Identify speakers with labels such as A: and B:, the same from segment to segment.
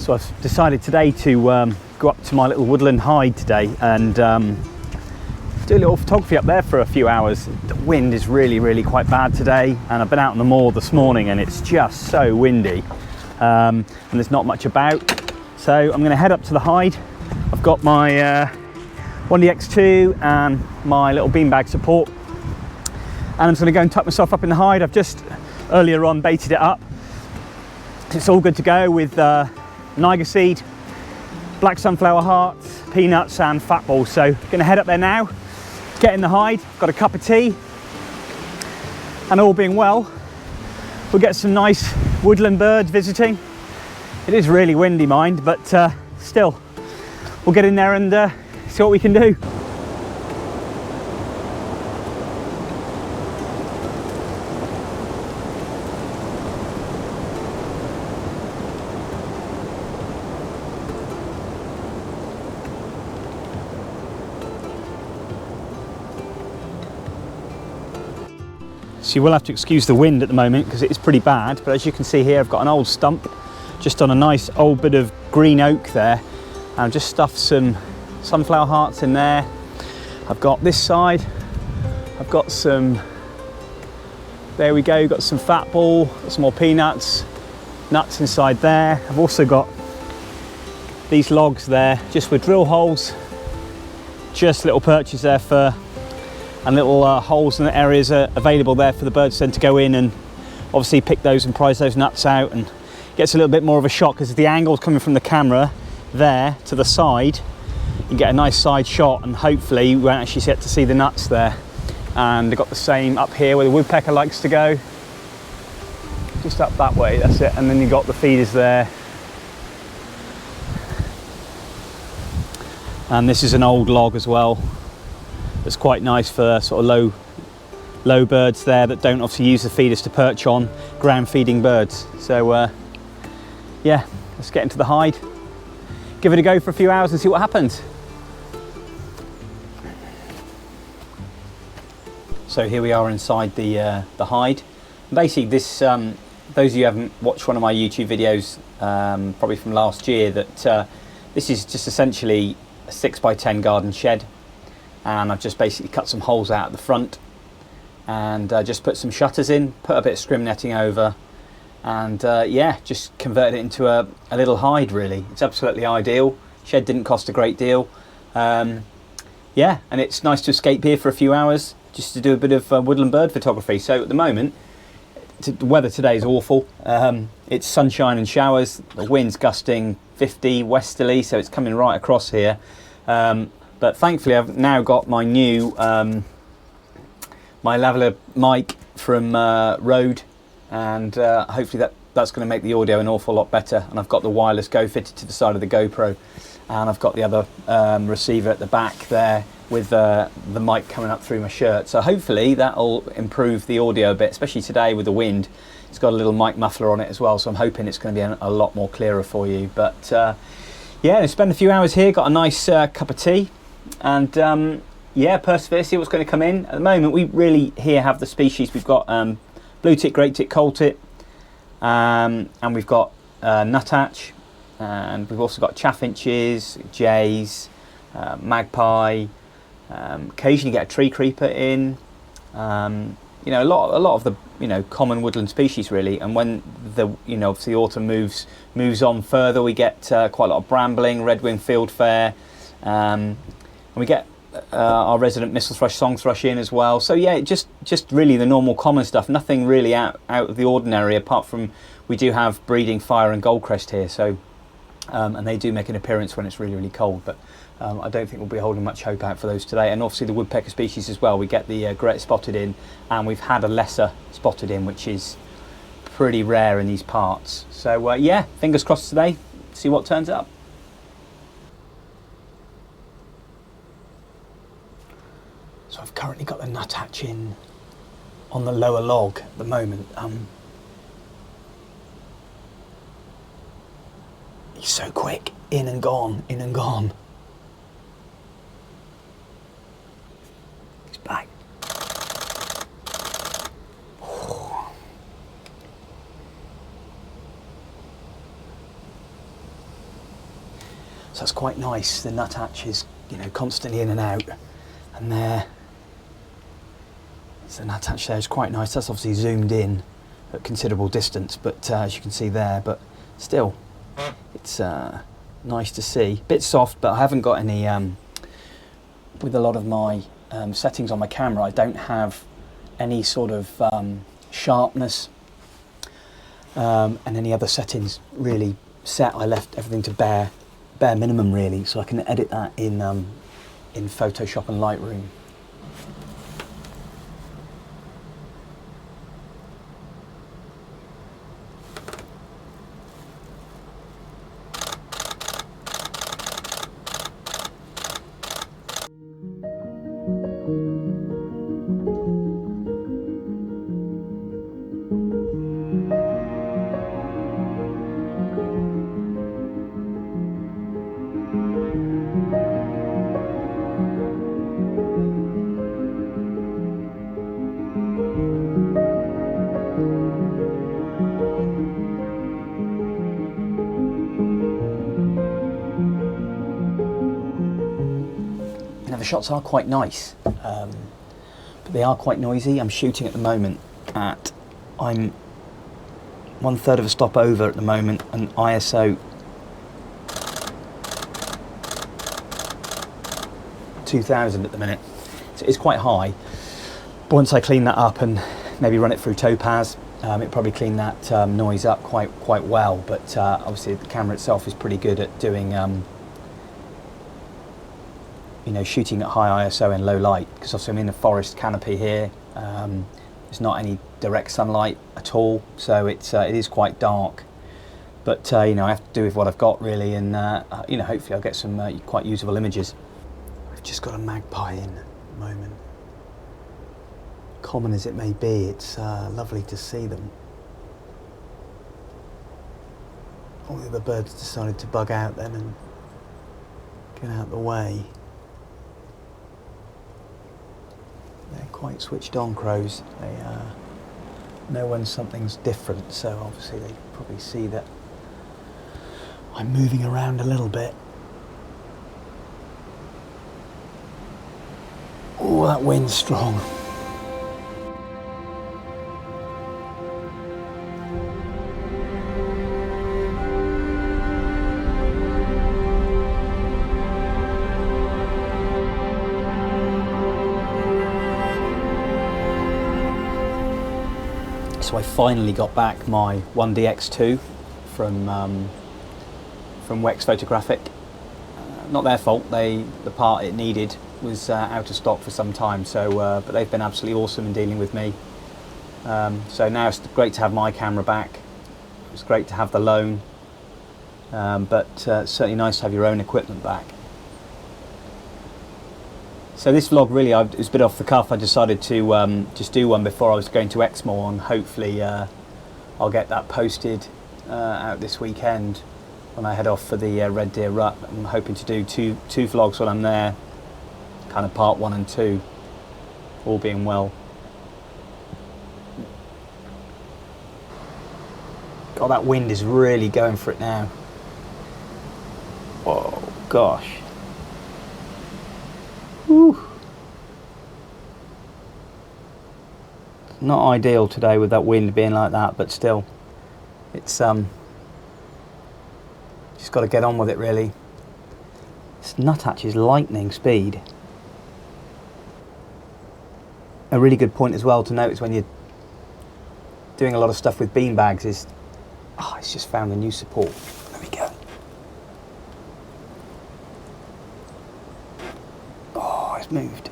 A: So I've decided today to go up to my little Woodland Hide today and do a little photography up there for a few hours. The wind is really quite bad today, and I've been out on the moor this morning and it's just so windy, and there's not much about. So I'm going to head up to the hide. I've got my 1D X2 and my little beanbag support, and I'm just going to go and tuck myself up in the hide. I've just earlier on baited it up. It's all good to go with Niger seed, black sunflower hearts, peanuts and fat balls. So going to head up there now, get in the hide, got a cup of tea, and all being well, we'll get some nice woodland birds visiting. It is really windy, mind, but still, we'll get in there and see what we can do. So you will have to excuse the wind at the moment because it is pretty bad, but as you can see here, I've got an old stump just on a nice old bit of green oak there, and I've just stuffed some sunflower hearts in there. I've got this side, I've got some, there we go, got some fat ball, got some more peanuts, nuts inside there. I've also got these logs there just with drill holes, just little perches there for, and little holes in the areas are available there for the birds then to go in and obviously pick those and prize those nuts out, and gets a little bit more of a shot because the angle's coming from the camera there to the side. You get a nice side shot and hopefully you won't actually get to see the nuts there. And I've got the same up here where the woodpecker likes to go, just up that way, that's it. And then you've got the feeders there. And this is an old log as well. It's quite nice for sort of low birds there that don't obviously use the feeders to perch on, ground feeding birds. So yeah, let's get into the hide, give it a go for a few hours and see what happens. So here we are inside the hide. Basically this, those of you who haven't watched one of my YouTube videos, probably from last year, that this is just essentially a 6x10 garden shed. And I've just basically cut some holes out at the front and just put some shutters in, put a bit of scrim netting over, and yeah, just converted it into a little hide really. It's absolutely ideal. Shed didn't cost a great deal. Yeah, and it's nice to escape here for a few hours just to do a bit of woodland bird photography. So at the moment, the weather today is awful. It's sunshine and showers, the wind's gusting 50 westerly, so it's coming right across here. But thankfully I've now got my new my lavalier mic from Rode, and hopefully that's going to make the audio an awful lot better. And I've got the wireless Go fitted to the side of the GoPro, and I've got the other receiver at the back there with the mic coming up through my shirt. So hopefully that'll improve the audio a bit, especially today with the wind. It's got a little mic muffler on it as well, so I'm hoping it's going to be a lot more clearer for you. But yeah, spend a few hours here, got a nice cup of tea, and yeah, persevere, see what's going to come in. At the moment we really here have the species. We've got blue tit, great tit, coal tit, and we've got nuthatch, and we've also got chaffinches, jays, magpie, occasionally get a tree creeper in, you know, a lot of the, you know, common woodland species really. And when the, you know, obviously autumn moves on further, we get quite a lot of brambling, red-winged fieldfare, and we get our resident mistle thrush, song thrush in as well. So yeah, just really the normal common stuff, nothing really out of the ordinary, apart from we do have breeding fire and goldcrest here, so and they do make an appearance when it's really cold, but I don't think we'll be holding much hope out for those today. And obviously the woodpecker species as well, we get the great spotted in, and we've had a lesser spotted in, which is pretty rare in these parts. So yeah, fingers crossed today, see what turns up. So I've currently got the nuthatch in on the lower log at the moment. He's so quick, in and gone, in and gone. He's back. So that's quite nice. The nuthatch is, you know, constantly in and out, and there, so the nuthatch there is quite nice. That's obviously zoomed in at considerable distance, but as you can see there, but still, it's nice to see. Bit soft, but I haven't got any, with a lot of my settings on my camera, I don't have any sort of sharpness and any other settings really set. I left everything to bare minimum really, so I can edit that in Photoshop and Lightroom. Now the shots are quite nice, but they are quite noisy. I'm shooting at the moment at, I'm 1/3 of a stop over at the moment, and ISO 2000 at the minute. So it's quite high. But once I clean that up and maybe run it through Topaz, it probably clean that noise up quite well. But obviously the camera itself is pretty good at doing you know, shooting at high ISO in low light, because obviously I'm in a forest canopy here. There's not any direct sunlight at all, so it is quite dark. But you know, I have to do with what I've got really, and you know, hopefully I'll get some quite usable images. I've just got a magpie in at the moment. Common as it may be, it's lovely to see them. All the other birds decided to bug out then and get out of the way. They're quite switched on crows. They know when something's different, so obviously they probably see that I'm moving around a little bit. Oh, that wind's strong. So I finally got back my 1DX2 from Wex Photographic. Not their fault. The part it needed was out of stock for some time. So, but they've been absolutely awesome in dealing with me. So now it's great to have my camera back. It's great to have the loan, but it's certainly nice to have your own equipment back. So this vlog really, it was a bit off the cuff. I decided to just do one before I was going to Exmoor, and hopefully I'll get that posted out this weekend when I head off for the Red Deer Rut. I'm hoping to do two vlogs while I'm there, kind of part 1 and 2, all being well. God, that wind is really going for it now. Oh gosh. Whew. Not ideal today with that wind being like that, but still, it's just got to get on with it really. This nuthatch is lightning speed. A really good point as well to note is when you're doing a lot of stuff with beanbags is, oh, it's just found a new support. There we go. Moved.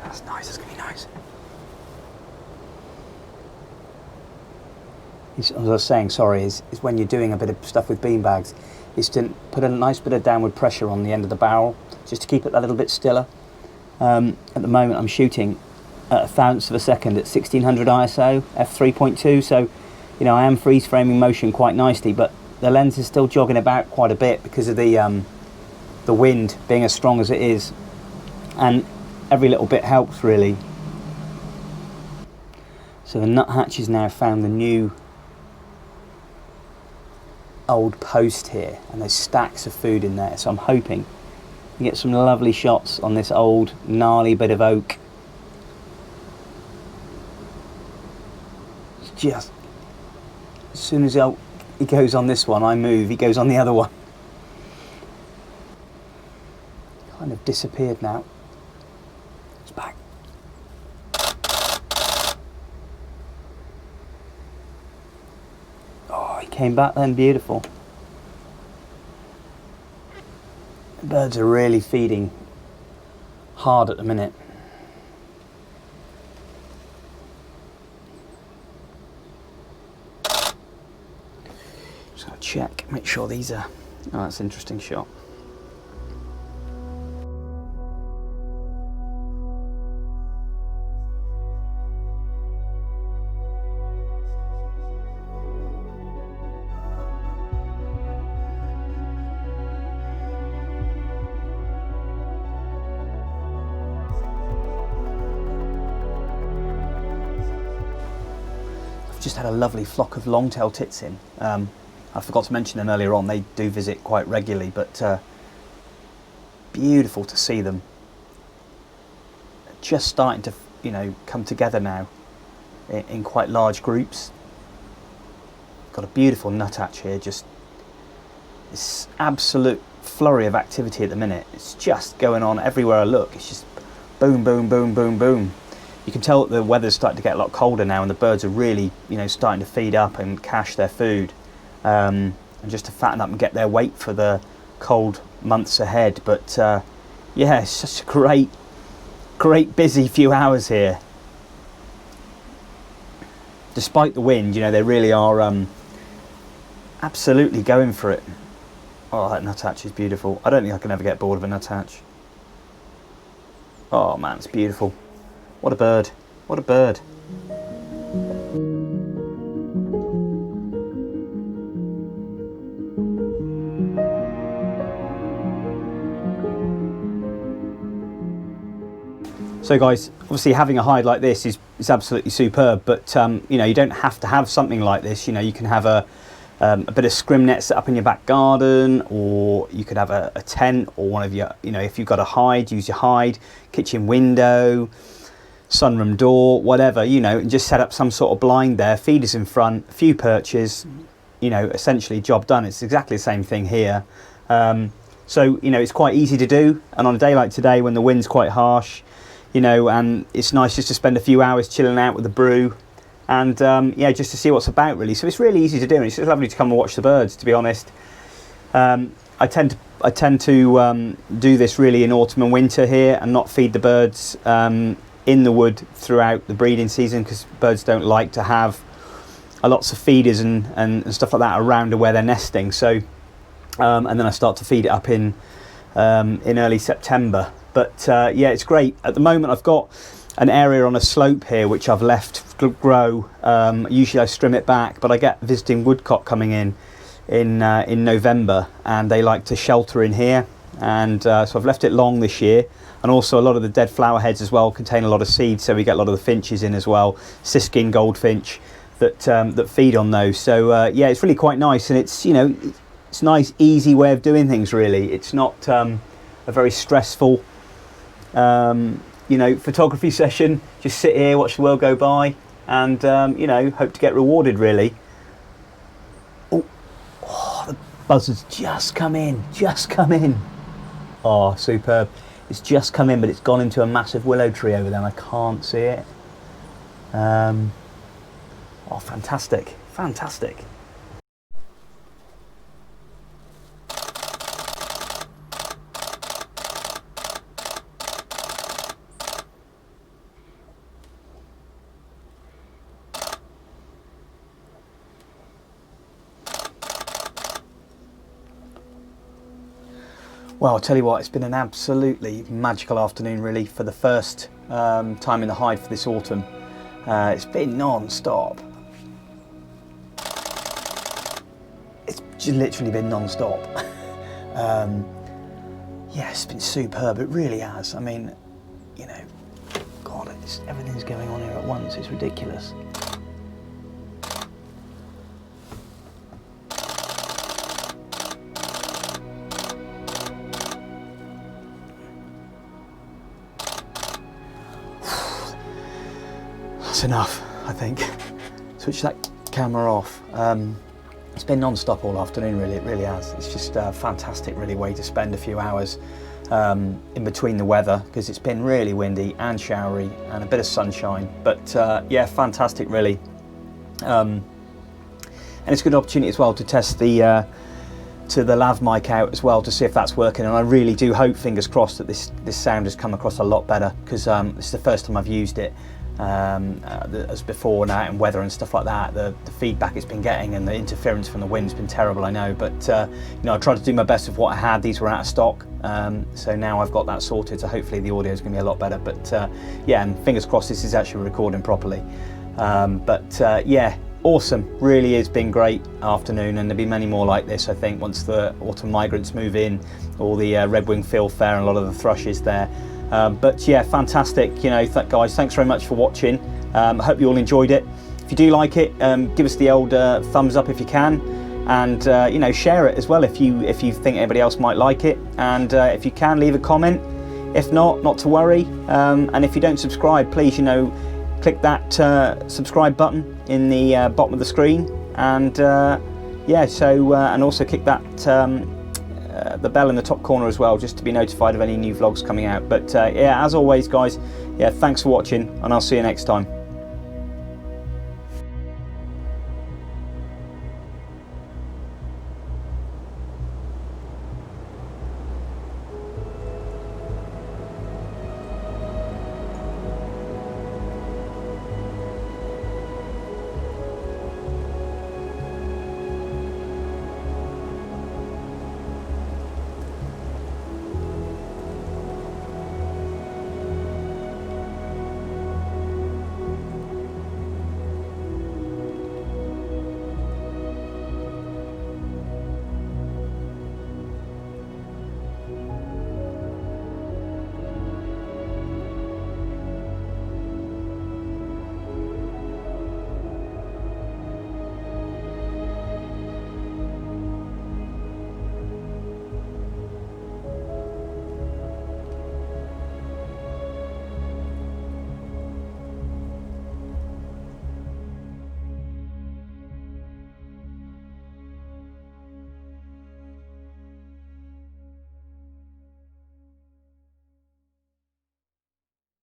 A: That's nice, that's going to be nice. As I was saying, sorry, is when you're doing a bit of stuff with beanbags, is to put a nice bit of downward pressure on the end of the barrel, just to keep it a little bit stiller. At the moment I'm shooting at 1/1000th of a second at 1600 ISO, f3.2, so you know I am freeze framing motion quite nicely, but the lens is still jogging about quite a bit because of the wind being as strong as it is, and every little bit helps really. So the nuthatch has now found the new old post here, and there's stacks of food in there, so I'm hoping you get some lovely shots on this old gnarly bit of oak. It's just, as soon as he goes on this one, I move, he goes on the other one. Kind of disappeared now. It's back. Oh, he came back then, beautiful. The birds are really feeding hard at the minute. Just gotta check, make sure these are... Oh, that's an interesting shot. Just had a lovely flock of long-tailed tits in. I forgot to mention them earlier on, they do visit quite regularly, but beautiful to see them. Just starting to, you know, come together now in quite large groups. Got a beautiful nuthatch here, just this absolute flurry of activity at the minute. It's just going on everywhere I look. It's just boom, boom, boom, boom, boom. You can tell that the weather's starting to get a lot colder now, and the birds are really, you know, starting to feed up and cache their food, and just to fatten up and get their weight for the cold months ahead. But yeah, it's such a great busy few hours here. Despite the wind, you know, they really are absolutely going for it. Oh, that nuthatch is beautiful. I don't think I can ever get bored of a nuthatch. Oh man, it's beautiful. What a bird, what a bird. So guys, obviously having a hide like this is absolutely superb, but you know, you don't have to have something like this. You know, you can have a bit of scrim net set up in your back garden, or you could have a tent, or one of your, you know, if you've got a hide, use your hide, kitchen window, sunroom door, whatever, you know, and just set up some sort of blind there, feeders in front, a few perches, you know, essentially job done. It's exactly the same thing here. So, you know, it's quite easy to do, and on a day like today when the wind's quite harsh, you know, and it's nice just to spend a few hours chilling out with the brew, and yeah, just to see what's about really. So it's really easy to do, and it's just lovely to come and watch the birds, to be honest. I tend to do this really in autumn and winter here, and not feed the birds in the wood throughout the breeding season, because birds don't like to have lots of feeders and stuff like that around where they're nesting. So and then I start to feed it up in early September. But yeah, it's great. At the moment I've got an area on a slope here which I've left grow. Usually I trim it back, but I get visiting woodcock coming in November, and they like to shelter in here, and so I've left it long this year. And also a lot of the dead flower heads as well contain a lot of seeds, so we get a lot of the finches in as well, Siskin goldfinch, that feed on those. So yeah, it's really quite nice, and it's, you know, it's a nice easy way of doing things really. It's not a very stressful you know, photography session. Just sit here, watch the world go by, and you know, hope to get rewarded really. Oh, the buzzard's just come in, oh, superb. It's just come in, but it's gone into a massive willow tree over there, and I can't see it. Oh, fantastic, fantastic. Well, I'll tell you what, it's been an absolutely magical afternoon really, for the first time in the hide for this autumn. It's been non-stop. It's literally been non-stop. Yeah, it's been superb, it really has. I mean, you know, God, everything's going on here at once, it's ridiculous. that's enough, I think. Switch that camera off. It's been non-stop all afternoon, really, it really has. It's just a fantastic, really, way to spend a few hours in between the weather, because it's been really windy and showery and a bit of sunshine. But yeah, fantastic, really. And it's a good opportunity as well to test the lav mic out as well, to see if that's working. And I really do hope, fingers crossed, that this sound has come across a lot better, because this is the first time I've used it. As before now, and weather and stuff like that, the feedback it's been getting and the interference from the wind's been terrible, I know, but you know, I tried to do my best with what I had. These were out of stock, so now I've got that sorted, so hopefully the audio is going to be a lot better. But yeah, and fingers crossed this is actually recording properly. Yeah, awesome, really has been great afternoon, and there'll be many more like this, I think, once the autumn migrants move in, all the red-winged fieldfare and a lot of the thrushes there. But yeah, fantastic, you know, guys, thanks very much for watching. I hope you all enjoyed it. If you do like it, give us the old thumbs up if you can, and you know, share it as well if you think anybody else might like it, and if you can, leave a comment. If not to worry, and if you don't subscribe, please, you know, click that subscribe button in the bottom of the screen, and yeah, so and also click that the bell in the top corner as well, just to be notified of any new vlogs coming out. But yeah, as always, guys, yeah, thanks for watching, and I'll see you next time.